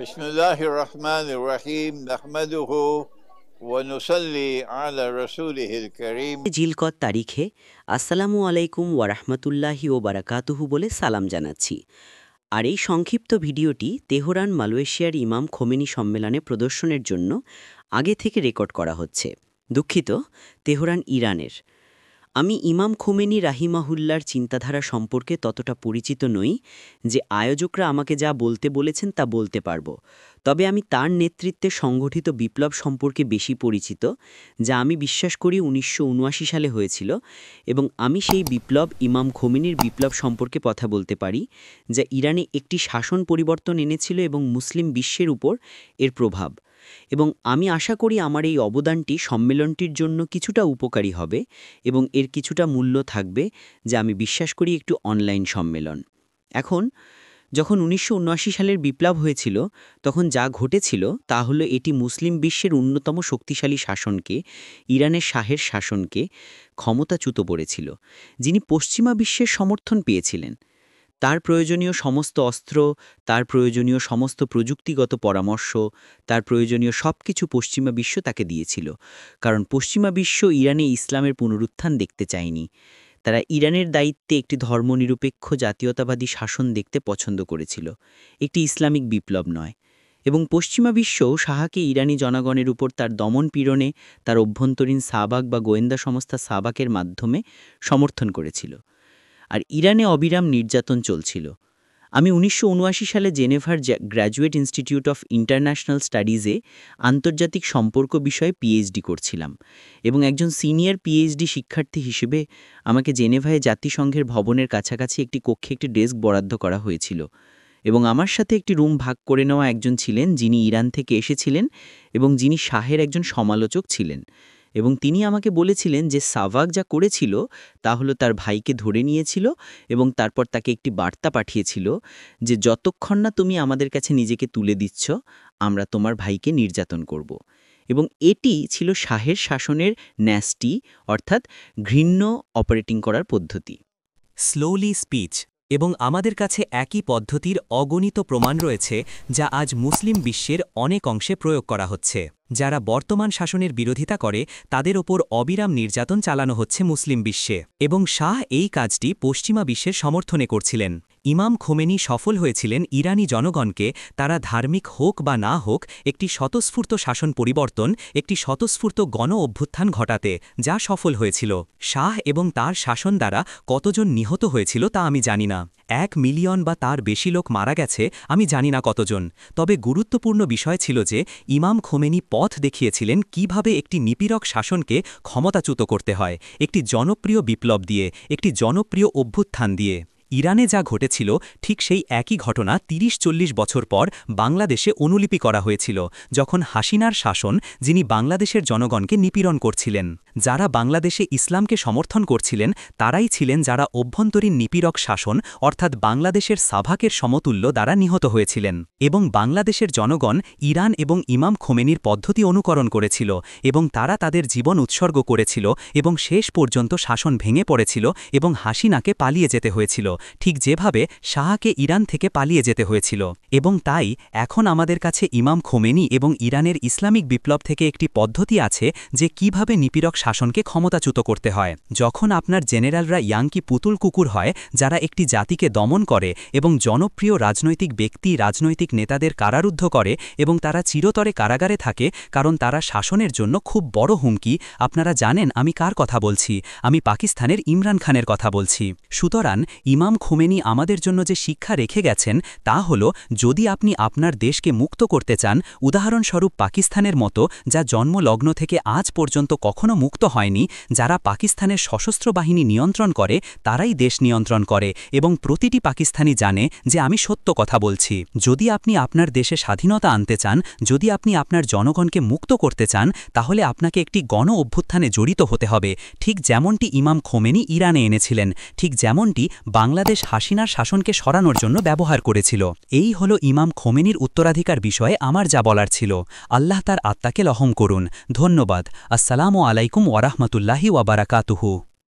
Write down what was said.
بسم الله الرحمن الرحيم نحمده ونصلي على رسوله الكريم জিলকত তারিখে আসসালামু আলাইকুম ওয়ারাহমাতুল্লাহি ও বারাকাতুহু বলে সালাম জানাচ্ছি। আর এই সংক্ষিপ্ত ভিডিওটি তেহরান মালয়েশিয়ার ইমাম খোমেনি সম্মেলনে প্রদর্শনের জন্য আগে থেকে রেকর্ড করা হচ্ছে। দুঃখিত, তেহরান ইরানের। আমি ইমাম খোমেনি রাহিমাহুল্লার চিন্তাধারা সম্পর্কে ততটা পরিচিত নই যে আয়োজকরা আমাকে যা বলতে বলেছেন তা বলতে পারবো। তবে আমি তার নেতৃত্বে সংগঠিত বিপ্লব সম্পর্কে বেশি পরিচিত, যা আমি বিশ্বাস করি 1979 সালে হয়েছিল, এবং আমি সেই বিপ্লব ইমাম খোমেনির বিপ্লব সম্পর্কে কথা বলতে পারি, যা ইরানে একটি শাসন পরিবর্তন এনেছিল এবং মুসলিম বিশ্বের উপর এর প্রভাব। এবং আমি আশা করি আমার এই অবদানটি সম্মেলনটির জন্য কিছুটা উপকারী হবে এবং এর কিছুটা মূল্য থাকবে, যা আমি বিশ্বাস করি একটু অনলাইন সম্মেলন। এখন যখন 1979 সালের বিপ্লব হয়েছিল, তখন যা ঘটেছিল তা হলো এটি মুসলিম বিশ্বের অন্যতম শক্তিশালী শাসনকে, ইরানের শাহের শাসনকে ক্ষমতাচ্যুত করেছিল, যিনি পশ্চিমা বিশ্বের সমর্থন পেয়েছিলেন। তার প্রয়োজনীয় সমস্ত অস্ত্র, তার প্রয়োজনীয় সমস্ত প্রযুক্তিগত পরামর্শ, তার প্রয়োজনীয় সবকিছু পশ্চিমা বিশ্ব তাকে দিয়েছিল, কারণ পশ্চিমা বিশ্ব ইরানে ইসলামের পুনরুত্থান দেখতে চায়নি। তারা ইরানের দায়িত্বে একটি ধর্মনিরপেক্ষ জাতীয়তাবাদী শাসন দেখতে পছন্দ করেছিল, একটি ইসলামিক বিপ্লব নয়। এবং পশ্চিমা বিশ্বও শাহকে ইরানি জনগণের উপর তার দমন পীড়নে, তার অভ্যন্তরীণ সাবাক বা গোয়েন্দা সংস্থা সাবাকের মাধ্যমে সমর্থন করেছিল। আর ইরানে অবিরাম নির্যাতন চলছিল। আমি 1979 সালে জেনেভার গ্র্যাজুয়েট ইনস্টিটিউট অফ ইন্টারন্যাশনাল স্টাডিজে আন্তর্জাতিক সম্পর্ক বিষয়ে পিএইচডি করছিলাম, এবং একজন সিনিয়র পিএইচডি শিক্ষার্থী হিসেবে আমাকে জেনেভায় জাতিসংঘের ভবনের কাছাকাছি একটি কক্ষে একটি ডেস্ক বরাদ্দ করা হয়েছিল, এবং আমার সাথে একটি রুম ভাগ করে নেওয়া একজন ছিলেন যিনি ইরান থেকে এসেছিলেন এবং যিনি শাহের একজন সমালোচক ছিলেন। এবং তিনি আমাকে বলেছিলেন যে সাভাক যা করেছিল তা হলো তার ভাইকে ধরে নিয়েছিল এবং তারপর তাকে একটি বার্তা পাঠিয়েছিল যে যতক্ষণ না তুমি আমাদের কাছে নিজেকে তুলে দিচ্ছ, আমরা তোমার ভাইকে নির্যাতন করব। এবং এটি ছিল শাহের শাসনের ন্যাস্টি, অর্থাৎ ঘৃণ্য অপারেটিং করার পদ্ধতি। স্লোলি স্পিচ এবং আমাদের কাছে একই পদ্ধতির অগণিত প্রমাণ রয়েছে, যা আজ মুসলিম বিশ্বের অনেক অংশে প্রয়োগ করা হচ্ছে। যারা বর্তমান শাসনের বিরোধিতা করে তাদের ওপর অবিরাম নির্যাতন চালানো হচ্ছে মুসলিম বিশ্বে, এবং শাহ এই কাজটি পশ্চিমা বিশ্বের সমর্থনে করছিলেন। ইমাম খোমেনি সফল হয়েছিলেন ইরানি জনগণকে, তারা ধার্মিক হোক বা না হোক, একটি স্বতঃস্ফূর্ত শাসন পরিবর্তন, একটি স্বতঃস্ফূর্ত গণ অভ্যুত্থান ঘটাতে, যা সফল হয়েছিল। শাহ এবং তার শাসন দ্বারা কতজন নিহত হয়েছিল তা আমি জানি না। 1 মিলিয়ন বা তার বেশি লোক মারা গেছে, আমি জানি না কতজন। তবে গুরুত্বপূর্ণ বিষয় ছিল যে ইমাম খোমেনি পথ দেখিয়েছিলেন কিভাবে একটি নিপীড়ক শাসনকে ক্ষমতাচ্যুত করতে হয়, একটি জনপ্রিয় বিপ্লব দিয়ে, একটি জনপ্রিয় অভ্যুত্থান দিয়ে। ইরানে যা ঘটেছিল ঠিক সেই একই ঘটনা 30-40 বছর পর বাংলাদেশে অনুলিপি করা হয়েছিল, যখন হাসিনার শাসন, যিনি বাংলাদেশের জনগণকে নিপীড়ন করছিলেন। যারা বাংলাদেশে ইসলামকে সমর্থন করছিলেন তারাই ছিলেন যারা অভ্যন্তরীণ নিপীড়ক শাসন, অর্থাৎ বাংলাদেশের সাভাকের সমতুল্য দ্বারা নিহত হয়েছিলেন। এবং বাংলাদেশের জনগণ ইরান এবং ইমাম খোমেনির পদ্ধতি অনুকরণ করেছিল, এবং তারা তাদের জীবন উৎসর্গ করেছিল, এবং শেষ পর্যন্ত শাসন ভেঙে পড়েছিল এবং হাসিনাকে পালিয়ে যেতে হয়েছিল, ঠিক যেভাবে শাহকে ইরান থেকে পালিয়ে যেতে হয়েছিল। এবং তাই এখন আমাদের কাছে ইমাম খোমেনি এবং ইরানের ইসলামিক বিপ্লব থেকে একটি পদ্ধতি আছে যে কিভাবে নিপীড়ক শাসনকে ক্ষমতাচ্যুত করতে হয়। যখন আপনার জেনারেলরা ইয়াঙ্কি পুতুল কুকুর হয়, যারা একটি জাতিকে দমন করে এবং জনপ্রিয় রাজনৈতিক ব্যক্তি, রাজনৈতিক নেতাদের কারারুদ্ধ করে এবং তারা চিরতরে কারাগারে থাকে কারণ তারা শাসনের জন্য খুব বড় হুমকি। আপনারা জানেন আমি কার কথা বলছি, আমি পাকিস্তানের ইমরান খানের কথা বলছি। সুতরাং ইমাম খোমেনি আমাদের জন্য যে শিক্ষা রেখে গেছেন তা হল, যদি আপনি আপনার দেশকে মুক্ত করতে চান, উদাহরণস্বরূপ পাকিস্তানের মতো, যা জন্মলগ্ন থেকে আজ পর্যন্ত কখনো মুক্ত হয়নি, যারা পাকিস্তানের সশস্ত্র বাহিনী নিয়ন্ত্রণ করে তারাই দেশ নিয়ন্ত্রণ করে, এবং প্রতিটি পাকিস্তানি জানে যে আমি সত্য কথা বলছি। যদি আপনি আপনার দেশে স্বাধীনতা আনতে চান, যদি আপনি আপনার জনগণকে মুক্ত করতে চান, তাহলে আপনাকে একটি গণ অভ্যুত্থানে জড়িত হতে হবে, ঠিক যেমনটি ইমাম খোমেনি ইরানে এনেছিলেন, ঠিক যেমনটি বাংলাদেশ হাসিনার শাসনকে সরানোর জন্য ব্যবহার করেছিল। এই হল ইমাম খোমেনির উত্তরাধিকার বিষয়ে আমার যা বলার ছিল। আল্লাহ তার আত্মাকে রহম করুন। ধন্যবাদ। আসসালামু আলাইকুম ওয়ারাহমাতুল্লাহি ওয়া বারাকাতুহু।